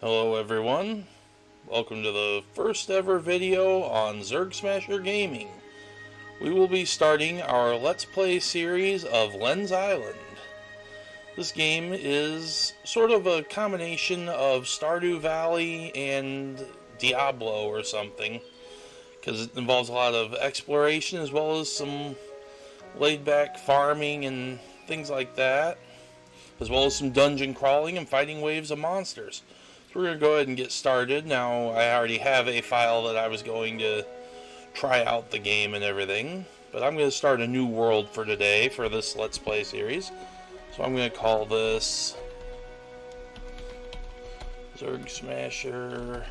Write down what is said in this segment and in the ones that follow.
Hello everyone, welcome to the first ever video on Zerg Smasher Gaming. We will be starting our Let's Play series of Len's Island. This game is sort of a combination of Stardew Valley and Diablo or something, because it involves a lot of exploration as well as some laid-back farming and things like that, as well as some dungeon crawling and fighting waves of monsters. So we're going to go ahead and get started. Now, I already have a file that I was going to try out the game and everything, but I'm going to start a new world for today for this Let's Play series. So I'm going to call this Zerg Smasher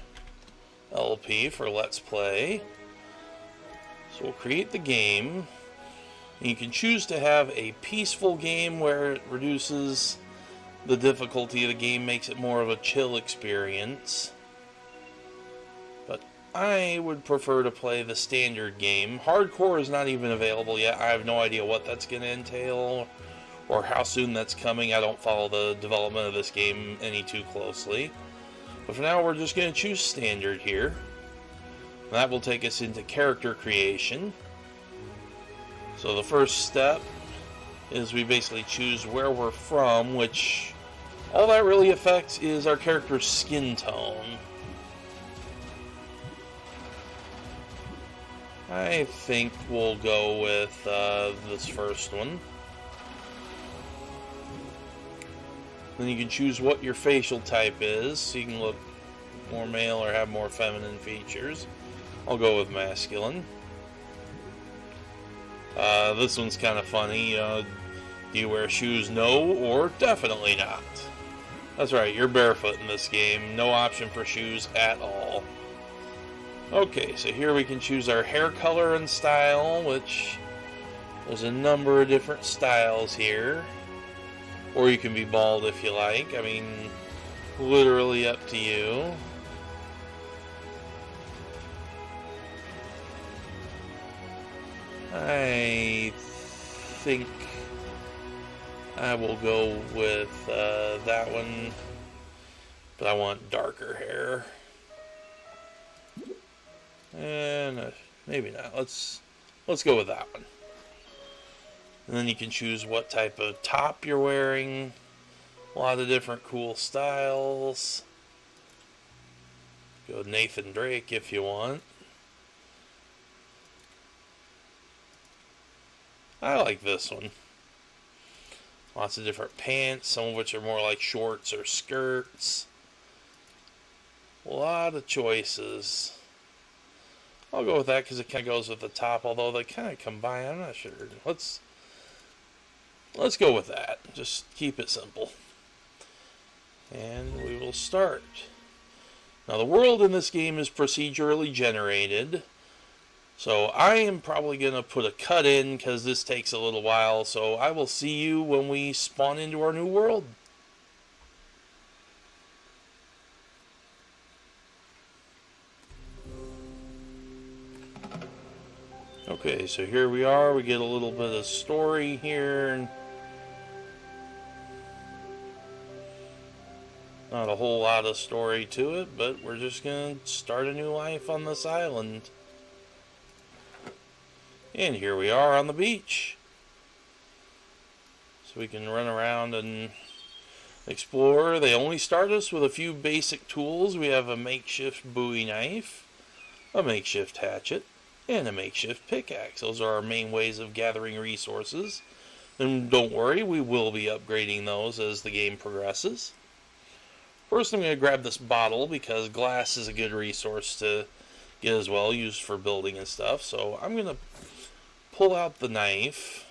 LP for Let's Play. So we'll create the game. And you can choose to have a peaceful game where it reduces the difficulty of the game, makes it more of a chill experience. But I would prefer to play the standard game. Hardcore is not even available yet. I have no idea what that's going to entail or how soon that's coming. I don't follow the development of this game any too closely. But for now, we're just going to choose standard here. And that will take us into character creation. So the first step is we basically choose where we're from, which all that really affects is our character's skin tone. I think we'll go with this first one. Then you can choose what your facial type is, so you can look more male or have more feminine features. I'll go with masculine. This one's kind of funny. Do you wear shoes? No, or definitely not. That's right, you're barefoot in this game. No option for shoes at all. Okay, so here we can choose our hair color and style, which there's a number of different styles here. Or you can be bald if you like. I mean, literally up to you. I think I will go with that one, but I want darker hair. And maybe not. Let's go with that one. And then you can choose what type of top you're wearing. A lot of different cool styles. Go Nathan Drake if you want. I like this one. Lots of different pants, some of which are more like shorts or skirts. A lot of choices. I'll go with that because it kind of goes with the top, although they kind of combine. I'm not sure. Let's go with that. Just keep it simple. And we will start. Now the world in this game is procedurally generated. So I am probably going to put a cut in because this takes a little while. So I will see you when we spawn into our new world. Okay, so here we are. We get a little bit of story here. Not a whole lot of story to it, but we're just going to start a new life on this island. And here we are on the beach. So we can run around and explore. They only start us with a few basic tools. We have a makeshift Bowie knife, a makeshift hatchet, and a makeshift pickaxe. Those are our main ways of gathering resources. And don't worry, we will be upgrading those as the game progresses. First I'm going to grab this bottle because glass is a good resource to get as well, used for building and stuff. So I'm going to pull out the knife.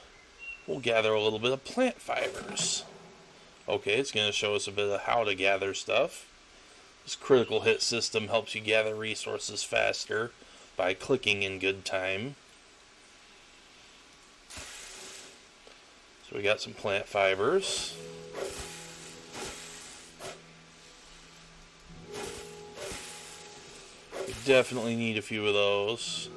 We'll gather a little bit of plant fibers. Okay, it's going to show us a bit of how to gather stuff. This critical hit system helps you gather resources faster by clicking in good time. So we got some plant fibers. We definitely need a few of those.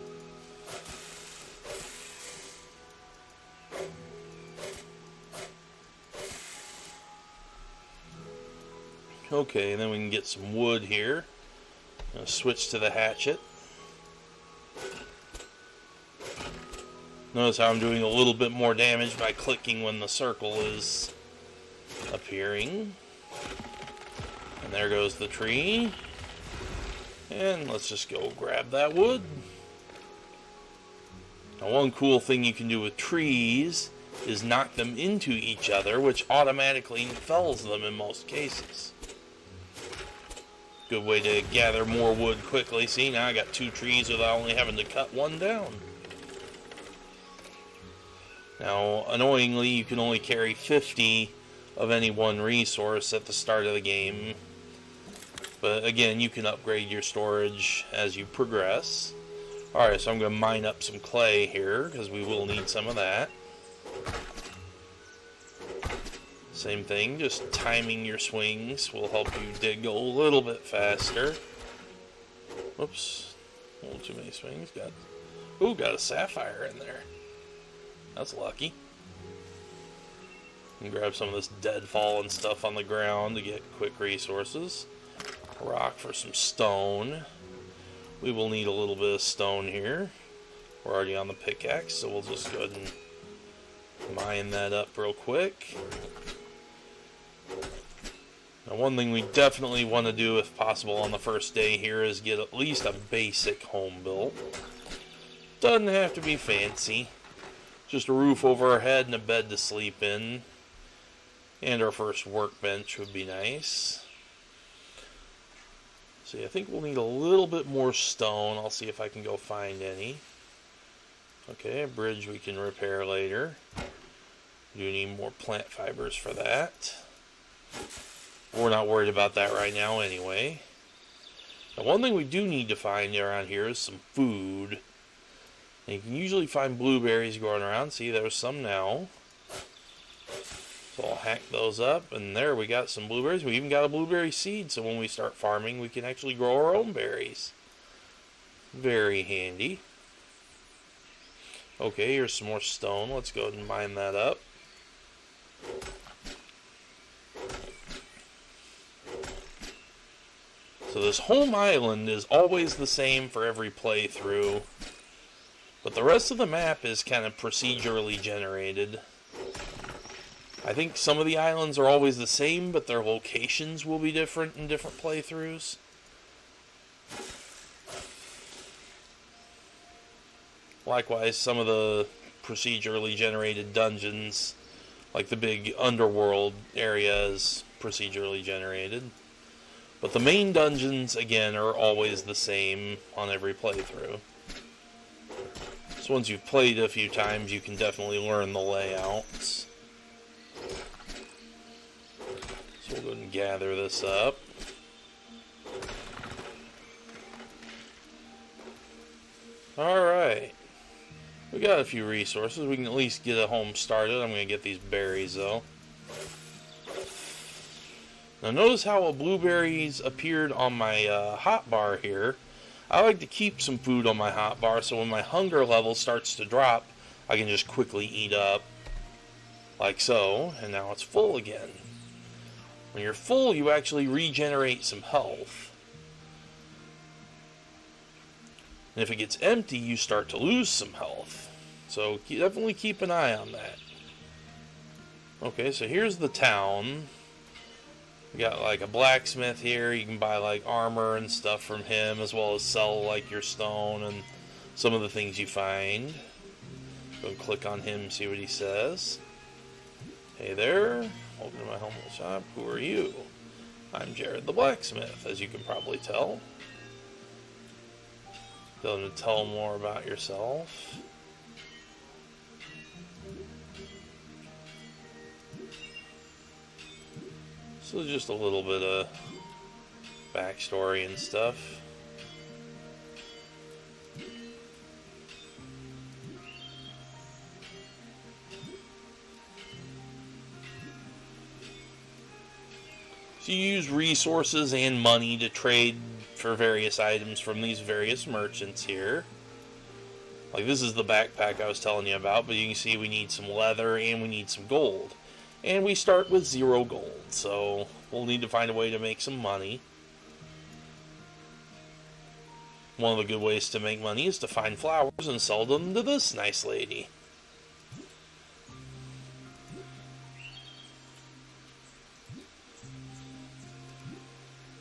Okay, and then we can get some wood here. I'm gonna switch to the hatchet. Notice how I'm doing a little bit more damage by clicking when the circle is appearing. And there goes the tree. And let's just go grab that wood. Now, one cool thing you can do with trees is knock them into each other, which automatically fells them in most cases. Good way to gather more wood quickly. See, now I got 2 trees without only having to cut one down. Now, annoyingly, you can only carry 50 of any one resource at the start of the game. But again, you can upgrade your storage as you progress. Alright, so I'm going to mine up some clay here, because we will need some of that. Same thing, just timing your swings will help you dig a little bit faster. Whoops, a little too many swings. Got a sapphire in there. That's lucky. And grab some of this deadfall and stuff on the ground to get quick resources. Rock for some stone. We will need a little bit of stone here. We're already on the pickaxe, so we'll just go ahead and mine that up real quick. Now, one thing we definitely want to do, if possible, on the first day here is get at least a basic home built. Doesn't have to be fancy. Just a roof over our head and a bed to sleep in. And our first workbench would be nice. See, I think we'll need a little bit more stone. I'll see if I can go find any. Okay, a bridge we can repair later. Do need more plant fibers for that. We're not worried about that right now anyway. Now, one thing we do need to find around here is some food. And you can usually find blueberries growing around. See, there's some now. So I'll hack those up, and there we got some blueberries. We even got a blueberry seed, so when we start farming, we can actually grow our own berries. Very handy. Okay, here's some more stone. Let's go ahead and mine that up. So this home island is always the same for every playthrough, but the rest of the map is kind of procedurally generated. I think some of the islands are always the same, but their locations will be different in different playthroughs. Likewise, some of the procedurally generated dungeons, like the big underworld area, is procedurally generated. But the main dungeons, again, are always the same on every playthrough. So once you've played a few times, you can definitely learn the layouts. So we'll go ahead and gather this up. Alright. We got a few resources. We can at least get a home started. I'm going to get these berries, though. Now notice how blueberries appeared on my hotbar here. I like to keep some food on my hotbar, so when my hunger level starts to drop, I can just quickly eat up. Like so. And now it's full again. When you're full, you actually regenerate some health. And if it gets empty, you start to lose some health. So definitely keep an eye on that. Okay, so here's the town. We got like a blacksmith here. You can buy like armor and stuff from him, as well as sell like your stone and some of the things you find. Go and click on him, see what he says. Hey there. Welcome to my humble shop. Who are you? I'm Jared the blacksmith, as you can probably tell. Go to tell more about yourself. So just a little bit of backstory and stuff. So you use resources and money to trade for various items from these various merchants here. Like this is the backpack I was telling you about, but you can see we need some leather and we need some gold. And we start with 0 gold, so we'll need to find a way to make some money. One of the good ways to make money is to find flowers and sell them to this nice lady.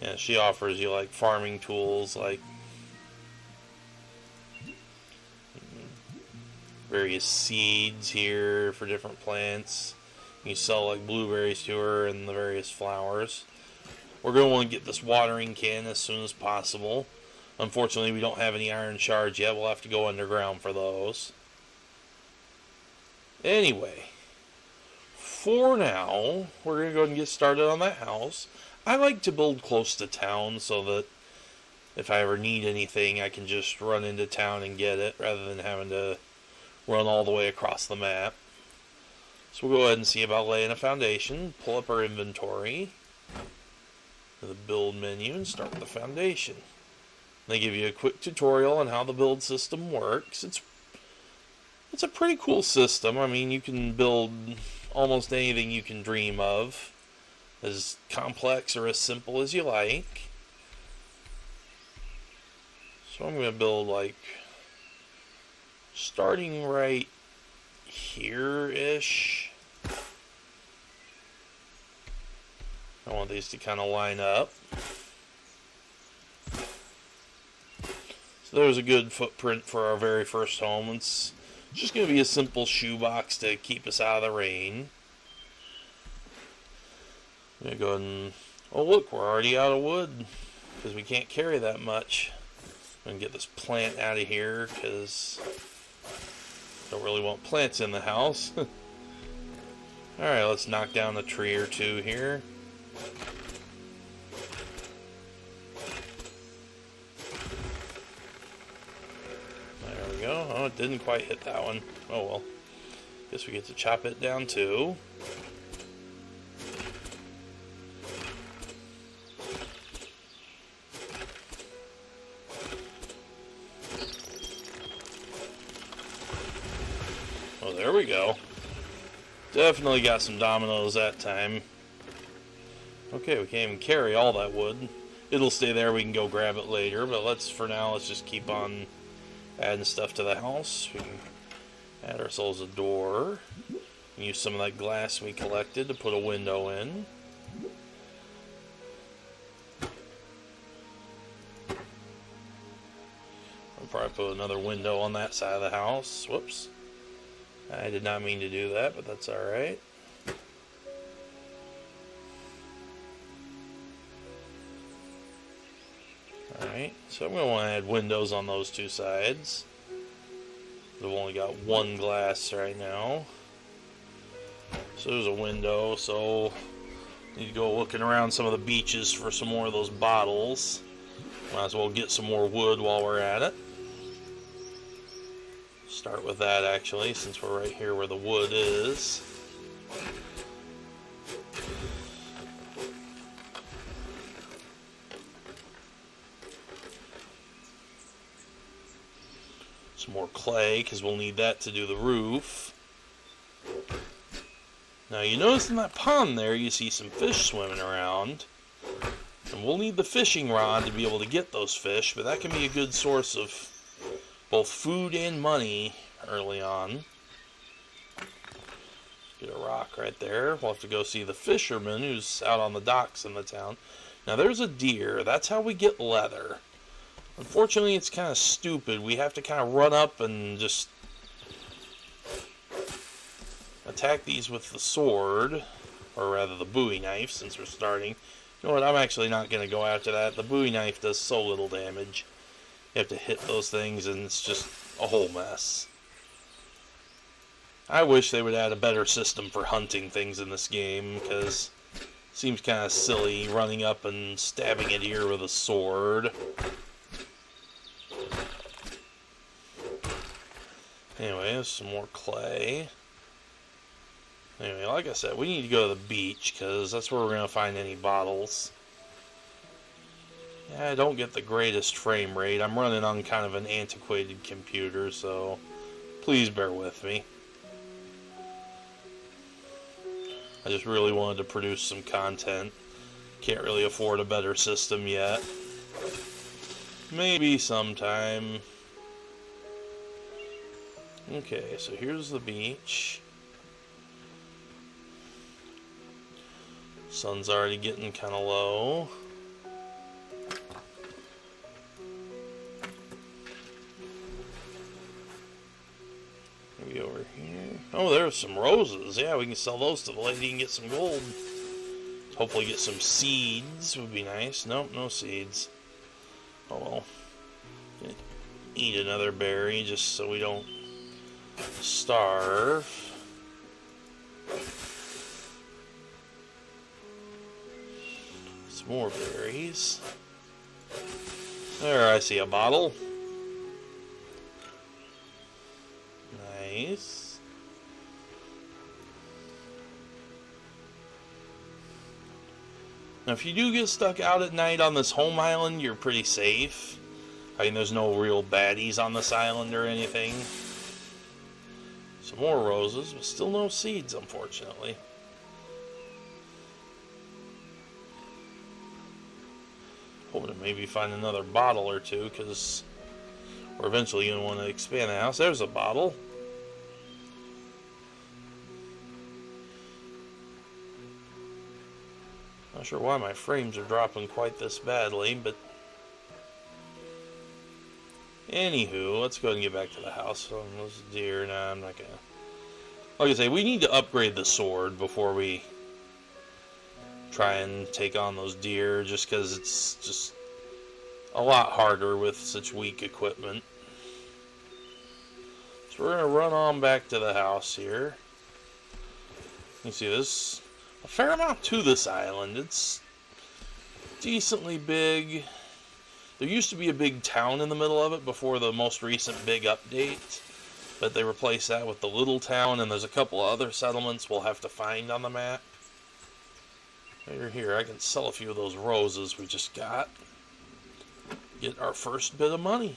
Yeah, she offers you like farming tools, like various seeds here for different plants. You sell like blueberries to her and the various flowers. We're going to want to get this watering can as soon as possible. Unfortunately, we don't have any iron shards yet. We'll have to go underground for those. Anyway, for now, we're going to go ahead and get started on that house. I like to build close to town so that if I ever need anything, I can just run into town and get it rather than having to run all the way across the map. So we'll go ahead and see about laying a foundation. Pull up our inventory to the build menu and start with the foundation. They give you a quick tutorial on how the build system works. It's a pretty cool system. I mean, you can build almost anything you can dream of, as complex or as simple as you like. So I'm going to build like starting right here-ish. I want these to kind of line up. So there's a good footprint for our very first home. It's just going to be a simple shoebox to keep us out of the rain. I'm going to go ahead and... Oh look, we're already out of wood because we can't carry that much. I'm going to get this plant out of here because I don't really want plants in the house. Alright, let's knock down a tree or two here. There we go. Oh, it didn't quite hit that one. Oh well. Guess we get to chop it down too. Oh, there we go. Definitely got some dominoes that time. Okay, we can't even carry all that wood. It'll stay there, we can go grab it later, but for now, let's just keep on adding stuff to the house. We can add ourselves a door. Use some of that glass we collected to put a window in. I'll probably put another window on that side of the house. Whoops. I did not mean to do that, but that's alright. Alright, so I'm going to want to add windows on those two sides. I've only got one glass right now. So there's a window, so need to go looking around some of the beaches for some more of those bottles. Might as well get some more wood while we're at it. Start with that actually, since we're right here where the wood is. Some more clay, because we'll need that to do the roof. Now you notice in that pond there you see some fish swimming around. And we'll need the fishing rod to be able to get those fish, but that can be a good source of both food and money early on. Get a rock right there. We'll have to go see the fisherman who's out on the docks in the town. Now there's a deer. That's how we get leather. Unfortunately, it's kind of stupid. We have to kind of run up and just attack these with the sword, or rather the Bowie knife, since we're starting. You know what? I'm actually not going to go after that. The Bowie knife does so little damage. You have to hit those things, and it's just a whole mess. I wish they would add a better system for hunting things in this game, because it seems kind of silly running up and stabbing a deer with a sword. Anyway, there's some more clay. Anyway, like I said, we need to go to the beach, because that's where we're going to find any bottles. Yeah, I don't get the greatest frame rate. I'm running on kind of an antiquated computer, so please bear with me. I just really wanted to produce some content. Can't really afford a better system yet. Maybe sometime. Okay, so here's the beach. Sun's already getting kind of low. Maybe over here. Oh, there's some roses. Yeah, we can sell those to the lady and get some gold. Hopefully get some seeds would be nice. Nope, no seeds. Oh well. Eat another berry just so we don't starve. Some more berries. There, I see a bottle. Nice. Now, if you do get stuck out at night on this home island, you're pretty safe. I mean, there's no real baddies on this island or anything. Some more roses, but still no seeds, unfortunately. Hoping to maybe find another bottle or two, because we're eventually going to want to expand the house. There's a bottle. Not sure why my frames are dropping quite this badly, but anywho, let's go ahead and get back to the house. So those deer, nah, I'm not gonna. Like I say, we need to upgrade the sword before we try and take on those deer, just because it's just a lot harder with such weak equipment. So we're gonna run on back to the house here. You see this? A fair amount to this island. It's decently big. There used to be a big town in the middle of it before the most recent big update, but they replaced that with the little town, and there's a couple of other settlements we'll have to find on the map. Right here, I can sell a few of those roses we just got. Get our first bit of money.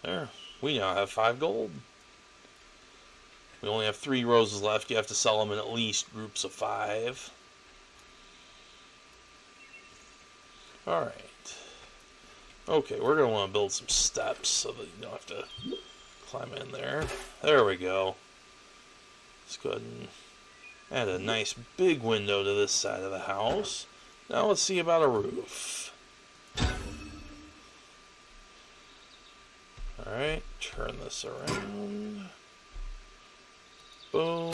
There, we now have 5 gold. We only have 3 roses left. You have to sell them in at least groups of 5. Alright. Okay, we're going to want to build some steps so that you don't have to climb in there. There we go. Let's go ahead and add a nice big window to this side of the house. Now let's see about a roof. Alright, turn this around. Boom.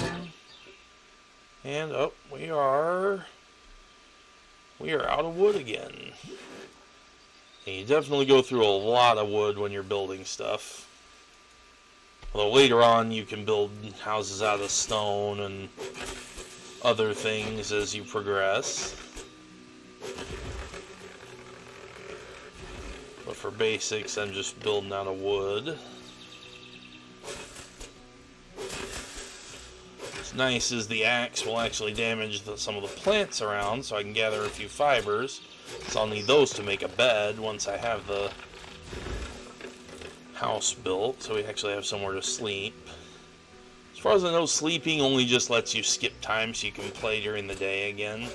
And oh, we are out of wood again. And you definitely go through a lot of wood when you're building stuff. Although later on you can build houses out of stone and other things as you progress. But for basics, I'm just building out of wood. What's nice is the axe will actually damage some of the plants around, so I can gather a few fibers. So I'll need those to make a bed once I have the house built, so we actually have somewhere to sleep. As far as I know, sleeping only just lets you skip time so you can play during the day again.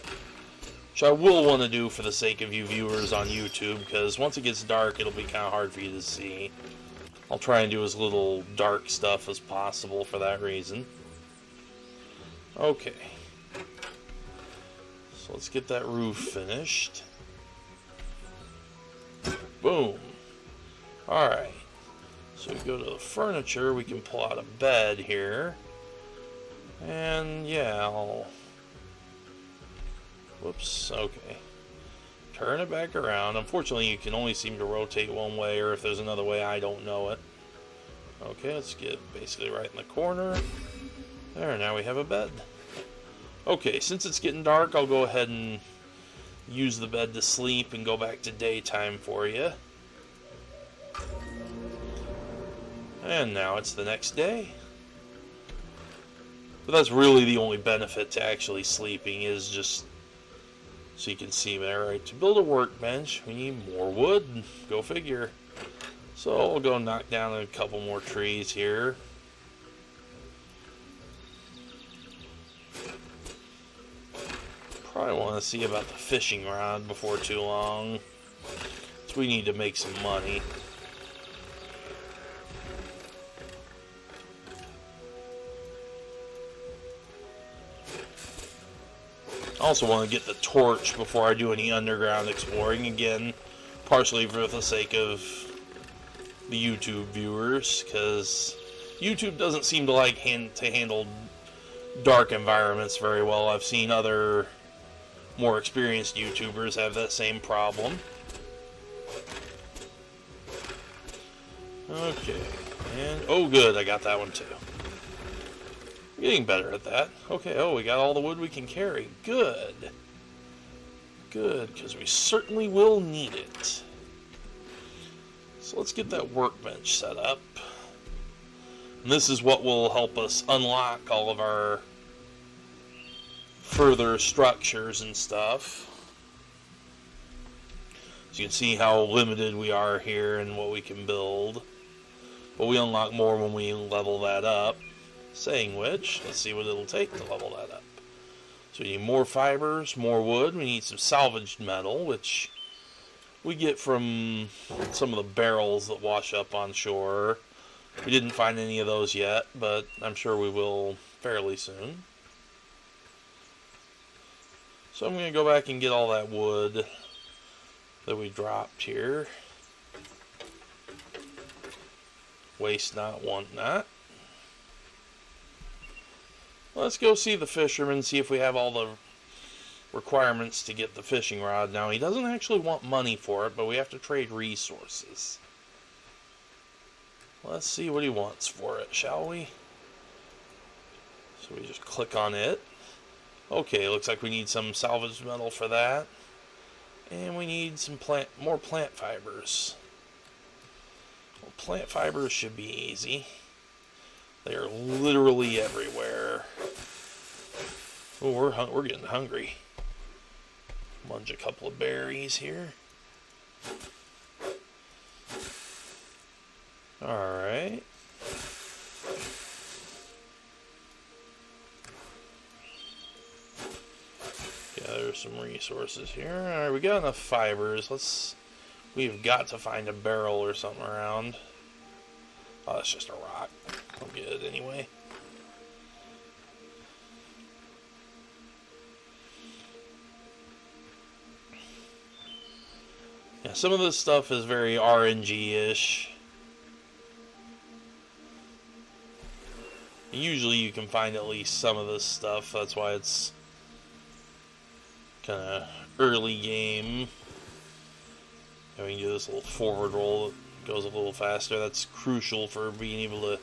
Which I will want to do for the sake of you viewers on YouTube, because once it gets dark, it'll be kind of hard for you to see. I'll try and do as little dark stuff as possible for that reason. Okay. So let's get that roof finished. Boom. Alright. So we go to the furniture, we can pull out a bed here. And yeah, I'll... Whoops, okay. Turn it back around. Unfortunately, you can only seem to rotate one way, or if there's another way, I don't know it. Okay, let's get basically right in the corner. There, now we have a bed. Okay, since it's getting dark, I'll go ahead and use the bed to sleep and go back to daytime for you. And now it's the next day. But that's really the only benefit to actually sleeping, is just so you can see there. Right, to build a workbench, we need more wood. Go figure. So I'll go knock down a couple more trees here. probably want to see about the fishing rod before too long. So we need to make some money. I also want to get the torch before I do any underground exploring again, partially for the sake of the YouTube viewers, because YouTube doesn't seem to like to handle dark environments very well. I've seen other more experienced YouTubers have that same problem. Okay, and oh good, I got that one too. I'm getting better at that. Okay, oh, we got all the wood we can carry. Good. Good, because we certainly will need it. So let's get that workbench set up. And this is what will help us unlock all of our further structures and stuff. So you can see how limited we are here and what we can build. But we unlock more when we level that up. Saying which, let's see what it'll take to level that up. So we need more fibers, more wood. We need some salvaged metal, which we get from some of the barrels that wash up on shore. We didn't find any of those yet, but I'm sure we will fairly soon. So I'm going to go back and get all that wood that we dropped here. Waste not, want not. Let's go see the fisherman, see if we have all the requirements to get the fishing rod. Now, he doesn't actually want money for it, but we have to trade resources. Let's see what he wants for it, shall we? So we just click on it. Okay, looks like we need some salvage metal for that. And we need some more plant fibers. Well, plant fibers should be easy. They are literally everywhere. Oh, we're getting hungry. Munch a couple of berries here. Alright. Yeah, there's some resources here. Alright, we got enough fibers. We've got to find a barrel or something around. Oh, that's just a rock. I'll get it anyway. Yeah, some of this stuff is very RNG-ish. Usually you can find at least some of this stuff. That's why it's kind of early game. And we can do this little forward roll that goes a little faster. That's crucial for being able to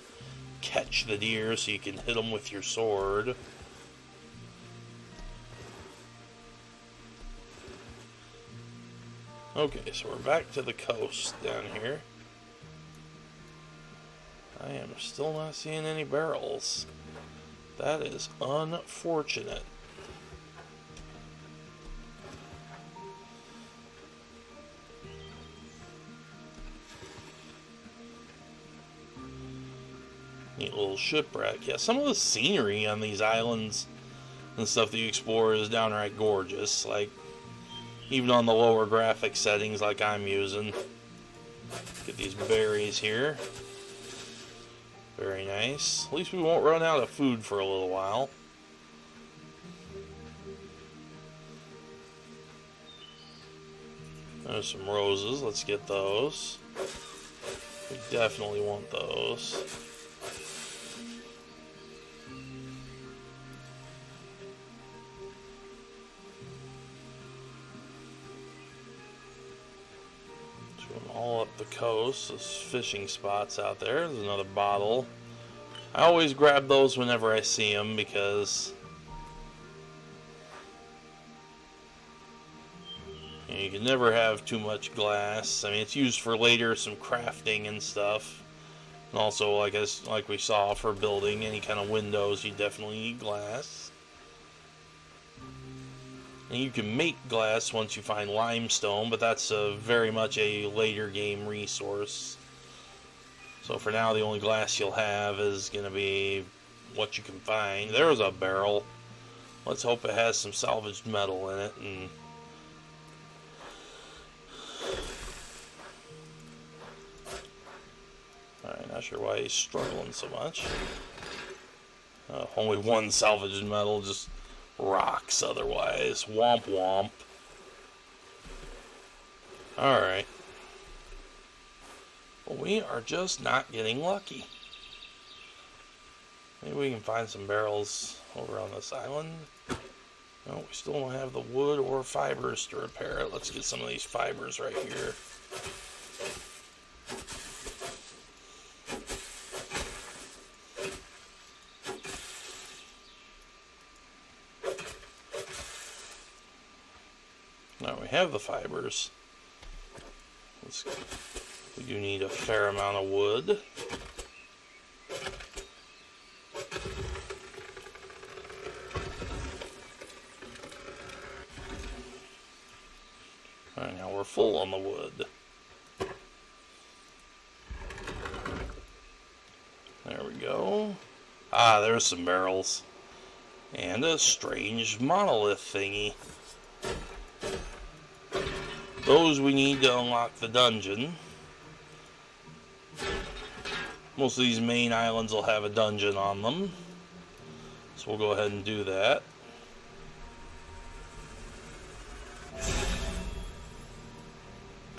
catch the deer so you can hit them with your sword. Okay, so we're back to the coast down here. I am still not seeing any barrels. That is unfortunate. Neat little shipwreck. Yeah, some of the scenery on these islands and stuff that you explore is downright gorgeous. Like, even on the lower graphic settings like I'm using. Get these berries here. Very nice. At least we won't run out of food for a little while. There's some roses. Let's get those. We definitely want those. All up the coast. There's fishing spots out there. There's another bottle. I always grab those whenever I see them because you can never have too much glass. I mean, it's used for later some crafting and stuff, and also like we saw for building any kind of windows, you definitely need glass. And you can make glass once you find limestone, but that's very much a later game resource. So for now, the only glass you'll have is going to be what you can find. There was a barrel. Let's hope it has some salvaged metal in it. And alright, not sure why he's struggling so much. Only one salvaged metal, just rocks otherwise. Womp womp. Alright. Well, we are just not getting lucky. Maybe we can find some barrels over on this island. No, we still don't have the wood or fibers to repair it. Let's get some of these fibers right here. Now we have the fibers. We do need a fair amount of wood. Alright, now we're full on the wood. There we go. Ah, there's some barrels. And a strange monolith thingy. Those we need to unlock the dungeon. Most of these main islands will have a dungeon on them. So we'll go ahead and do that.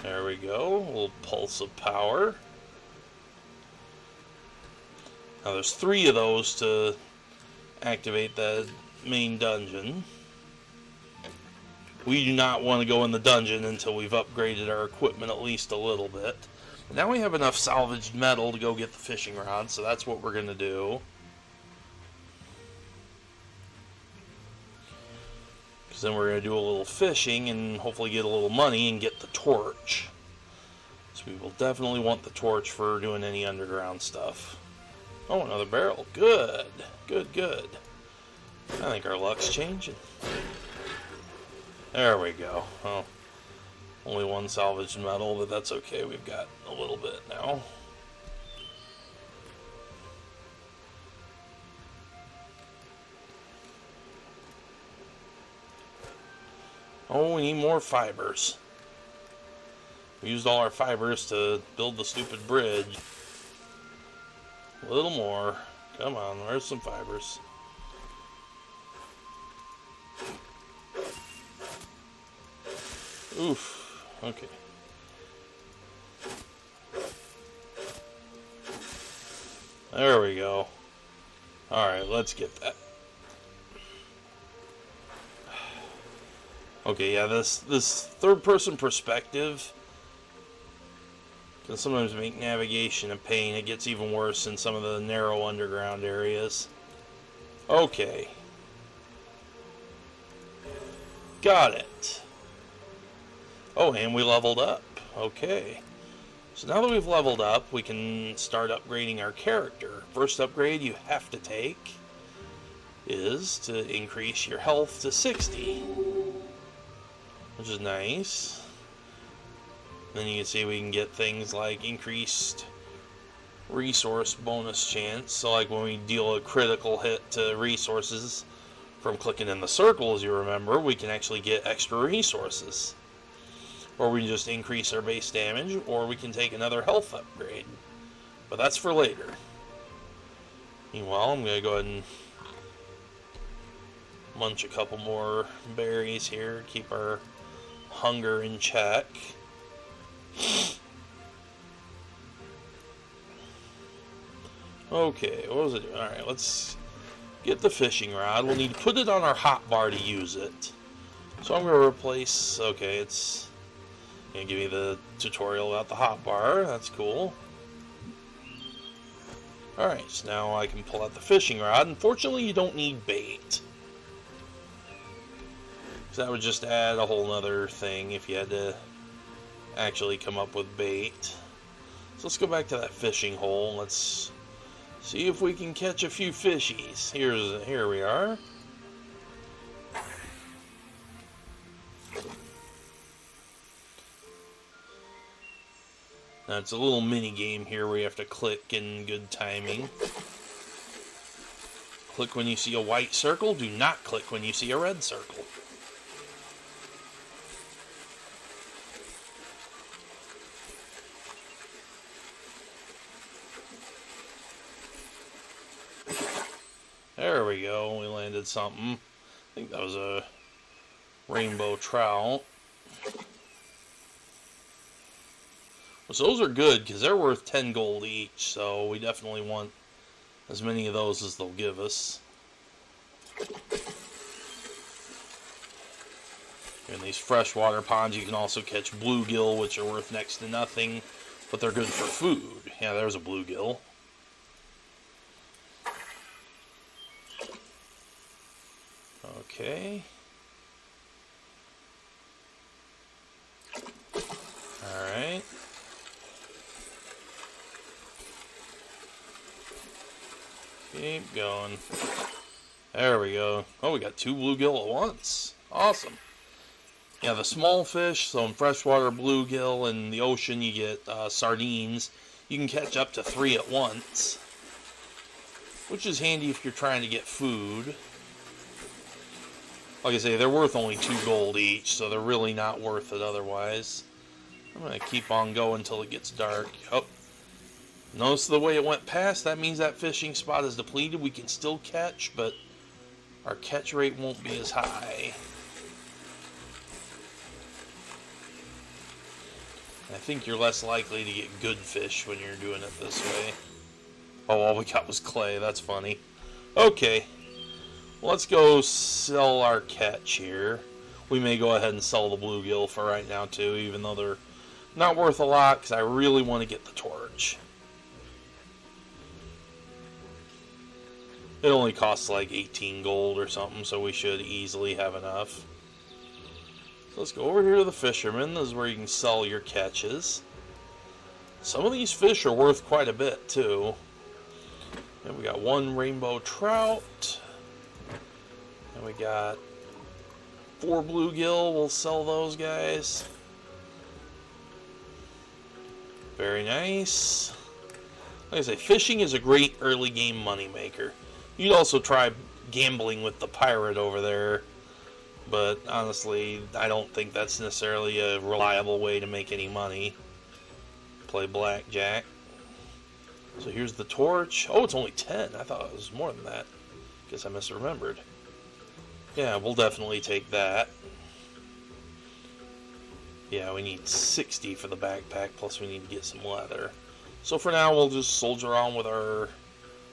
There we go. A little pulse of power. Now there's 3 of those to activate the main dungeon. We do not want to go in the dungeon until we've upgraded our equipment at least a little bit. But now we have enough salvaged metal to go get the fishing rod, so that's what we're going to do. Because then we're going to do a little fishing and hopefully get a little money and get the torch. So we will definitely want the torch for doing any underground stuff. Oh, another barrel. Good. Good, good. I think our luck's changing. There we go. Oh, only one salvaged metal, but that's okay. We've got a little bit now. Oh, we need more fibers. We used all our fibers to build the stupid bridge. A little more. Come on, where's some fibers? Oof. Okay. There we go. Alright, let's get that. Okay, yeah, this third-person perspective can sometimes make navigation a pain. It gets even worse in some of the narrow underground areas. Okay. Got it. Oh, and we leveled up. Okay. So now that we've leveled up, we can start upgrading our character. First upgrade you have to take is to increase your health to 60. Which is nice. Then you can see we can get things like increased resource bonus chance. So like when we deal a critical hit to resources from clicking in the circle, as you remember, we can actually get extra resources. Or we can just increase our base damage, or we can take another health upgrade. But that's for later. Meanwhile, I'm going to go ahead and munch a couple more berries here, keep our hunger in check. Okay, what was it? Alright, let's get the fishing rod. We'll need to put it on our hotbar to use it. So I'm going to replace... Okay, it's going to give me the tutorial about the hotbar. That's cool. Alright, so now I can pull out the fishing rod. Unfortunately, you don't need bait. So that would just add a whole nother thing if you had to actually come up with bait. So let's go back to that fishing hole. Let's see if we can catch a few fishies. Here we are. Now it's a little mini game here where you have to click in good timing. Click when you see a white circle. Do not click when you see a red circle. There we go. We landed something. I think that was a rainbow trout. So those are good because they're worth 10 gold each. So we definitely want as many of those as they'll give us. In these freshwater ponds, you can also catch bluegill, which are worth next to nothing, but they're good for food. Yeah, there's a bluegill. Okay. Alright. Keep going. There we go. Oh, we got 2 bluegill at once. Awesome. Yeah, the small fish, so in freshwater bluegill, in the ocean you get sardines. You can catch up to 3 at once, which is handy if you're trying to get food. Like I say, they're worth only 2 gold each, so they're really not worth it otherwise. I'm going to keep on going until it gets dark. Oh, notice the way it went past? That means that fishing spot is depleted. We can still catch, but our catch rate won't be as high. I think you're less likely to get good fish when you're doing it this way. Oh, all we got was clay. That's funny. Okay. Let's go sell our catch here. We may go ahead and sell the bluegill for right now too, even though they're not worth a lot, because I really want to get the torch. It only costs like 18 gold or something, so we should easily have enough. So let's go over here to the fisherman. This is where you can sell your catches. Some of these fish are worth quite a bit too. And we got 1 rainbow trout. And we got 4 bluegill. We'll sell those guys. Very nice. Like I say, fishing is a great early game moneymaker. You'd also try gambling with the pirate over there. But honestly, I don't think that's necessarily a reliable way to make any money. Play blackjack. So here's the torch. Oh, it's only 10. I thought it was more than that. Guess I misremembered. Yeah, we'll definitely take that. Yeah, we need 60 for the backpack, plus we need to get some leather. So for now, we'll just soldier on with our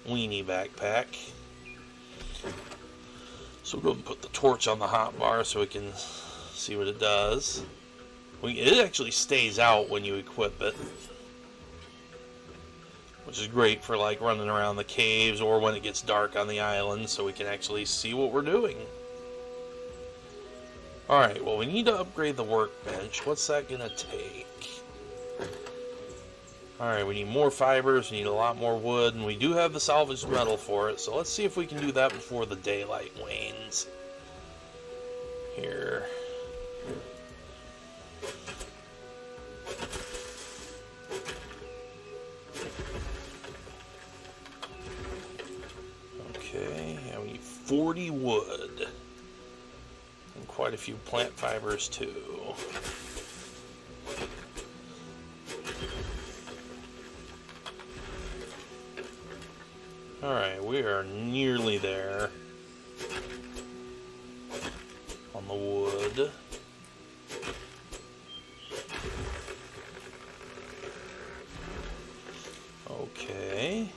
weenie backpack. So we'll go and put the torch on the hotbar so we can see what it does. It actually stays out when you equip it, which is great for like running around the caves or when it gets dark on the island, so we can actually see what we're doing. Alright, well, we need to upgrade the workbench. What's that gonna take? Alright, we need more fibers, we need a lot more wood, and we do have the salvaged metal for it, so let's see if we can do that before the daylight wanes. Here. Okay, yeah, we need 40 wood. And quite a few plant fibers, too. Alright, we are nearly there on the wood. Okay.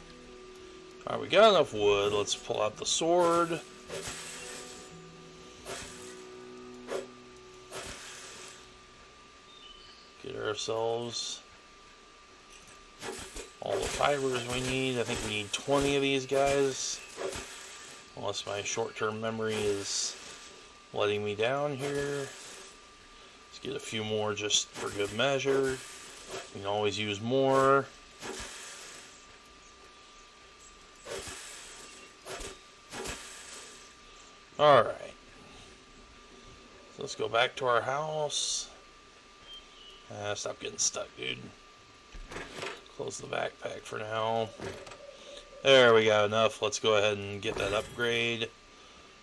Alright, we got enough wood. Let's pull out the sword. Get ourselves all the fibers we need. I think we need 20 of these guys. Unless my short-term memory is letting me down here. Let's get a few more just for good measure. We can always use more. Alright. So let's go back to our house. Stop getting stuck, dude. Close the backpack for now. There we got enough. Let's go ahead and get that upgrade.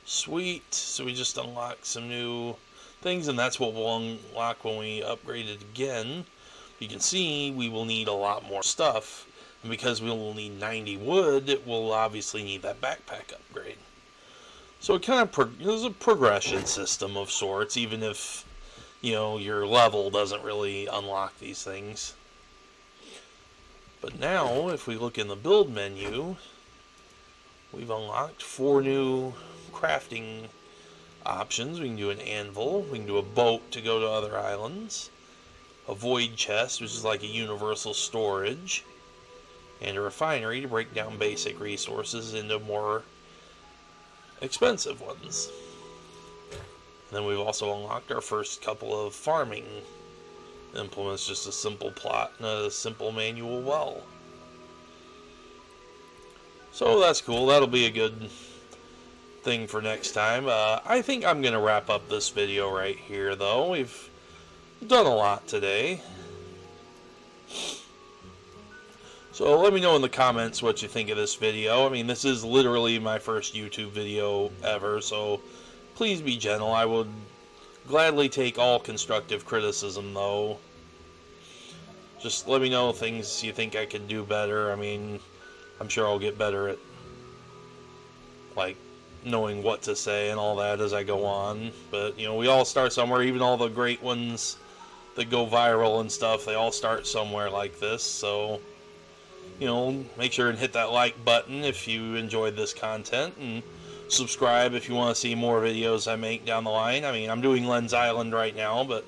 Sweet. So we just unlocked some new things, and that's what we'll unlock when we upgrade it again. You can see we will need a lot more stuff, and because we will need 90 wood, we'll obviously need that backpack upgrade. So it kind of there's a progression system of sorts, even if, you know, your level doesn't really unlock these things. But now, if we look in the build menu, we've unlocked 4 new crafting options. We can do an anvil, we can do a boat to go to other islands, a void chest, which is like a universal storage, and a refinery to break down basic resources into more expensive ones. And then we've also unlocked our first couple of farming implements, just a simple plot and a simple manual well. So that's cool. That'll be a good thing for next time. I think I'm going to wrap up this video right here, though. We've done a lot today. So let me know in the comments what you think of this video. I mean, this is literally my first YouTube video ever, so please be gentle. I would gladly take all constructive criticism, though. Just let me know things you think I could do better. I mean, I'm sure I'll get better at, like, knowing what to say and all that as I go on. But, you know, we all start somewhere. Even all the great ones that go viral and stuff, they all start somewhere like this. So, you know, make sure and hit that like button if you enjoyed this content, and subscribe if you want to see more videos I make down the line. I mean, I'm doing Len's Island right now, but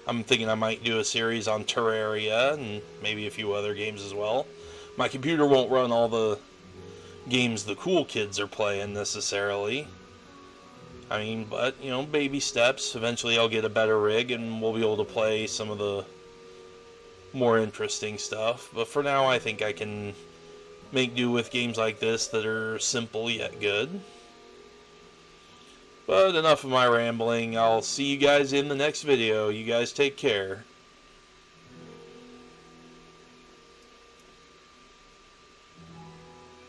I'm thinking I might do a series on Terraria and maybe a few other games as well. My computer won't run all the games the cool kids are playing necessarily. I mean, but, you know, baby steps. Eventually I'll get a better rig and we'll be able to play some of the more interesting stuff. But for now, I think I can make do with games like this that are simple yet good. But enough of my rambling. I'll see you guys in the next video. You guys take care.